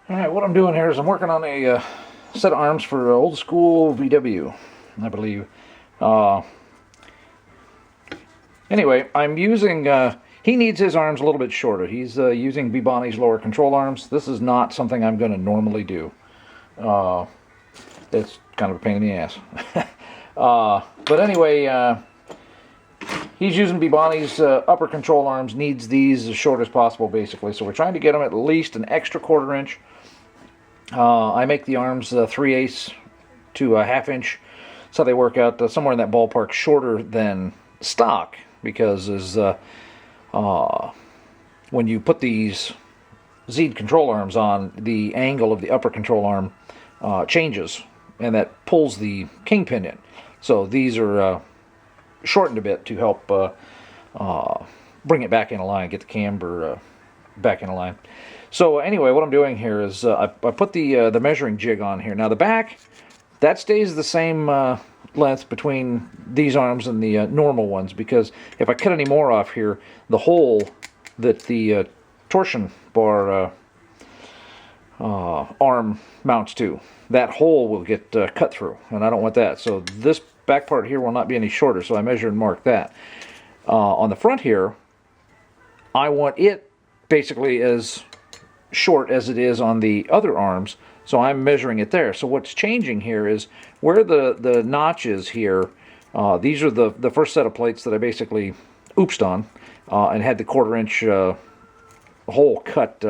Alright, what I'm doing here is I'm working on a set of arms for old school VW, I believe. Anyway, I'm using, he needs his arms a little bit shorter. He's using Bibani's lower control arms. This is not something I'm going to normally do. It's kind of a pain in the ass. But anyway, he's using Bibani's upper control arms, needs these as short as possible basically. So we're trying to get them at least an extra 1/4 inch. I make the arms 3/8 to a 1/2 inch, so they work out somewhere in that ballpark, shorter than stock, because as when you put these Z control arms on, the angle of the upper control arm changes, and that pulls the kingpin in. So these are shortened a bit to help bring it back into line, get the camber back into line. So anyway, what I'm doing here is I put the measuring jig on here. Now the back, that stays the same length between these arms and the normal ones, because if I cut any more off here, the hole that the torsion bar arm mounts to, that hole will get cut through, and I don't want that. So this back part here will not be any shorter, so I measure and mark that. On the front here, I want it basically as short as it is on the other arms, so I'm measuring it there. So what's changing here is where the notch is here. These are the first set of plates that I basically oopsed on and had the 1/4 inch hole cut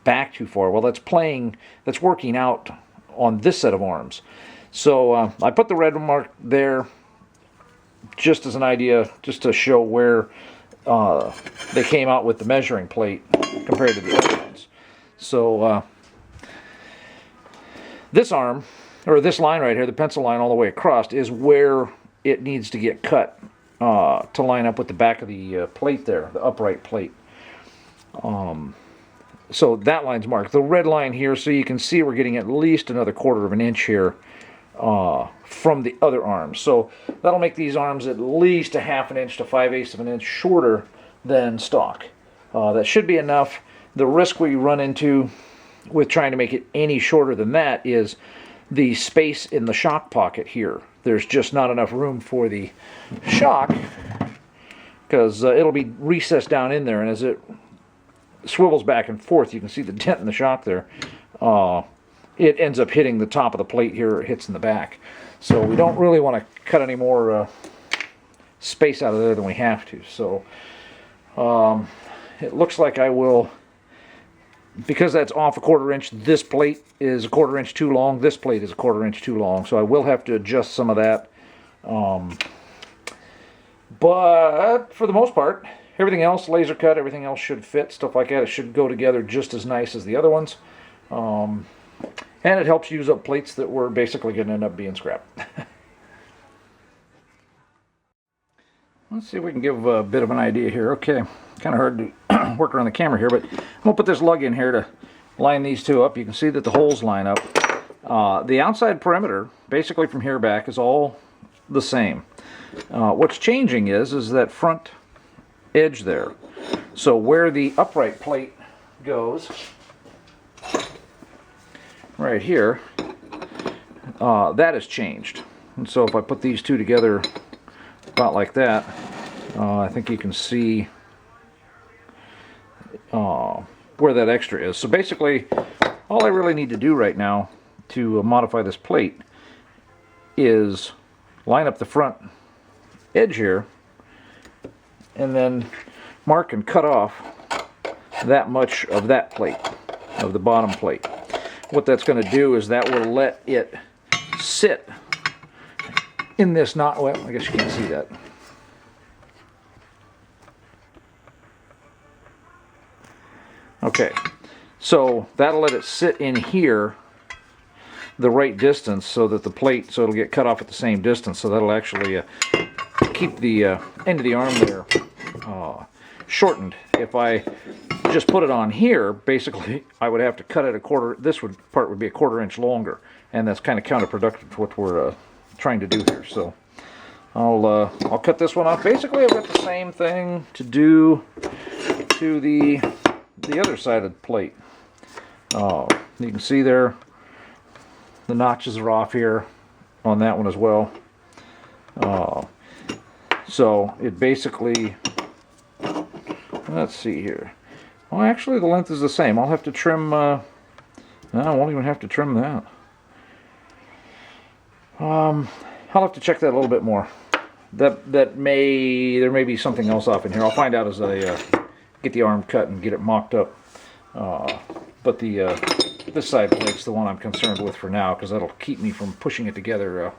back too far. Well, that's working out on this set of arms. So I put the red mark there just as an idea, just to show where they came out with the measuring plate compared to the other ones. So this arm, or this line right here, the pencil line all the way across, is where it needs to get cut to line up with the back of the plate there, the upright plate. So that line's marked. The red line here, so you can see we're getting at least another 1/4 inch here from the other arms. So that'll make these arms at least a 1/2 inch to 5/8 inch shorter than stock. That should be enough. The risk we run into with trying to make it any shorter than that is the space in the shock pocket here. There's just not enough room for the shock, because it'll be recessed down in there, and as it swivels back and forth, you can see the dent in the shock there. It ends up hitting the top of the plate here, or it hits in the back. So we don't really want to cut any more space out of there than we have to. So it looks like I will, because that's off a 1/4 inch, this plate is a 1/4 inch too long, this plate is a 1/4 inch too long, so I will have to adjust some of that. But for the most part, everything else, laser cut, everything else should fit, stuff like that. It should go together just as nice as the other ones. And it helps use up plates that were basically going to end up being scrap. Let's see if we can give a bit of an idea here. Okay, kind of hard to work around the camera here, but I'm going to put this lug in here to line these two up. You can see that the holes line up. The outside perimeter, basically from here back, is all the same. What's changing is that front edge there. So where the upright plate goes, right here, that has changed. And so if I put these two together about like that, I think you can see where that extra is. So basically, all I really need to do right now to modify this plate is line up the front edge here, and then mark and cut off that much of that plate, of the bottom plate. What that's going to do is that will let it sit in this knot. Well, I guess you can't see that. Okay, so that'll let it sit in here the right distance, so that the plate, so it'll get cut off at the same distance, so that'll actually keep the end of the arm there shortened. If I just put it on here, basically I would have to cut it a 1/4, this part would be a 1/4 inch longer, and that's kind of counterproductive to what we're trying to do here. So I'll cut this one off. Basically I've got the same thing to do to the other side of the plate. You can see there the notches are off here on that one as well. So it basically, let's see here. Well, actually the length is the same. I'll have to trim, no, I won't even have to trim that. I'll have to check that a little bit more. There may be something else off in here. I'll find out as I get the arm cut and get it mocked up. But this side plate's the one I'm concerned with for now, because that'll keep me from pushing it together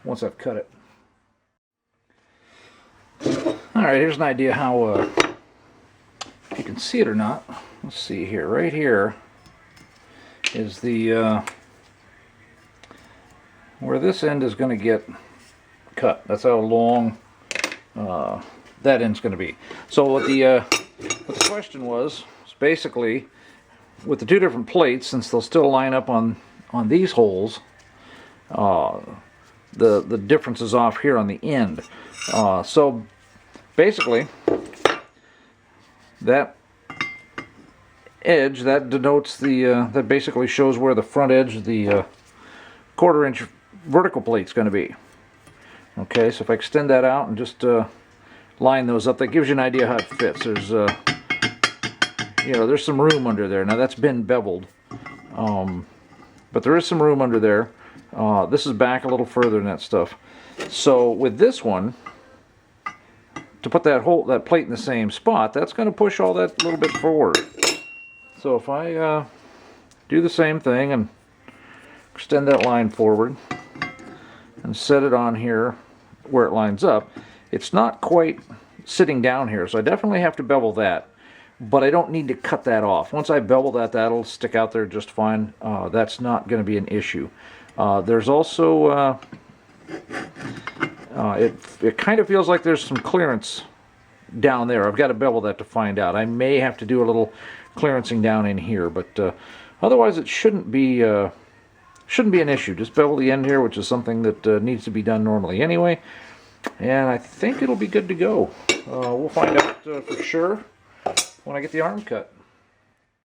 once I've cut it. Alright, here's an idea how, if you can see it or not. Let's see here. Right here is the, where this end is going to get cut. That's how long that end's going to be. So what the question was basically, with the two different plates, since they'll still line up on these holes, the difference is off here on the end. So basically, that edge, that denotes the, that basically shows where the front edge of the 1/4 inch vertical plate's going to be. Okay, so if I extend that out and just line those up, that gives you an idea how it fits. There's, you know, there's some room under there. Now that's been beveled, but there is some room under there. This is back a little further than that stuff. So with this one, to put that plate in the same spot, that's going to push all that a little bit forward. So if I do the same thing and extend that line forward and set it on here where it lines up, it's not quite sitting down here, so I definitely have to bevel that, but I don't need to cut that off. Once I bevel that, that'll stick out there just fine. That's not going to be an issue. There's also it kind of feels like there's some clearance down there. I've got to bevel that to find out. I may have to do a little clearancing down in here, but otherwise it shouldn't be an issue. Just bevel the end here, which is something that needs to be done normally anyway, and I think it'll be good to go. We'll find out for sure when I get the arm cut.